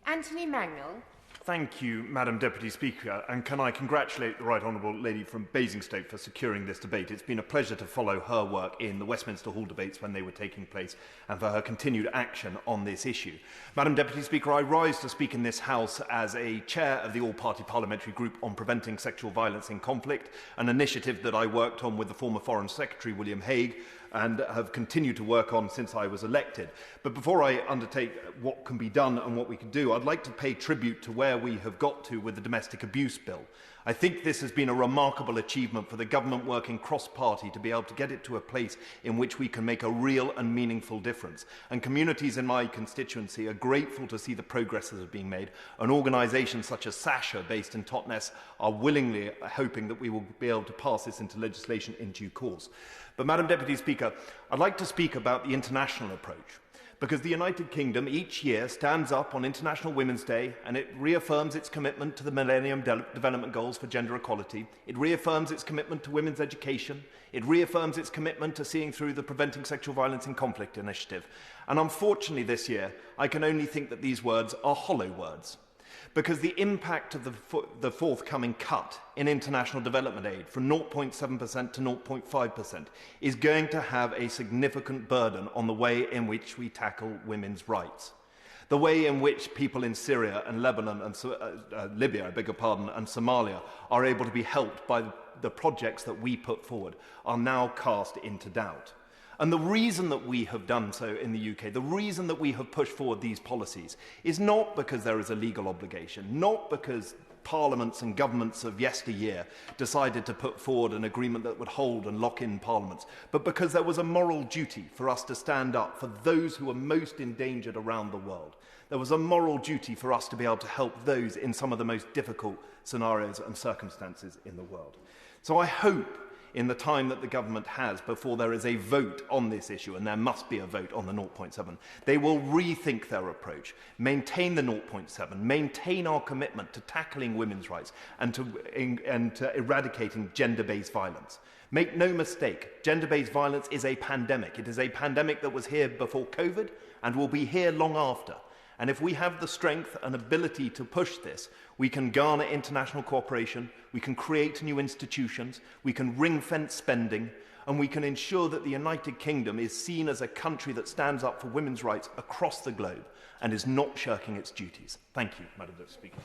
Anthony Mangnall. Thank you, Madam Deputy Speaker, and can I congratulate the Right Honourable Lady from Basingstoke for securing this debate. It's been a pleasure to follow her work in the Westminster Hall debates when they were taking place and for her continued action on this issue. Madam Deputy Speaker, I rise to speak in this House as a chair of the All-Party Parliamentary Group on Preventing Sexual Violence in Conflict, an initiative that I worked on with the former Foreign Secretary William Hague and have continued to work on since I was elected. But before I undertake what can be done and what we can do, I'd like to pay tribute to where we have got to with the Domestic Abuse Bill. I think this has been a remarkable achievement for the government working cross-party to be able to get it to a place in which we can make a real and meaningful difference. And communities in my constituency are grateful to see the progress that is being made, and organisations such as SASHA, based in Totnes, are willingly hoping that we will be able to pass this into legislation in due course. But, Madam Deputy Speaker, I'd like to speak about the international approach, because the United Kingdom each year stands up on International Women's Day and it reaffirms its commitment to the Millennium Development Goals for gender equality, it reaffirms its commitment to women's education, it reaffirms its commitment to seeing through the Preventing Sexual Violence in Conflict initiative. And unfortunately this year, I can only think that these words are hollow words, because the impact of the forthcoming cut in international development aid from 0.7% to 0.5% is going to have a significant burden on the way in which we tackle women's rights. The way in which people in Syria and Lebanon and Libya, and Somalia are able to be helped by the projects that we put forward are now cast into doubt. And the reason that we have done so in the UK, the reason that we have pushed forward these policies, is not because there is a legal obligation, not because parliaments and governments of yesteryear decided to put forward an agreement that would hold and lock in parliaments, but because there was a moral duty for us to stand up for those who are most endangered around the world. There was a moral duty for us to be able to help those in some of the most difficult scenarios and circumstances in the world. So I hope in the time that the government has before there is a vote on this issue, and there must be a vote on the 0.7, they will rethink their approach, maintain the 0.7, maintain our commitment to tackling women's rights and to eradicating gender-based violence. Make no mistake, gender-based violence is a pandemic. It is a pandemic that was here before COVID and will be here long after. And if we have the strength and ability to push this, we can garner international cooperation, we can create new institutions, we can ring-fence spending, and we can ensure that the United Kingdom is seen as a country that stands up for women's rights across the globe and is not shirking its duties. Thank you, Madam Speaker.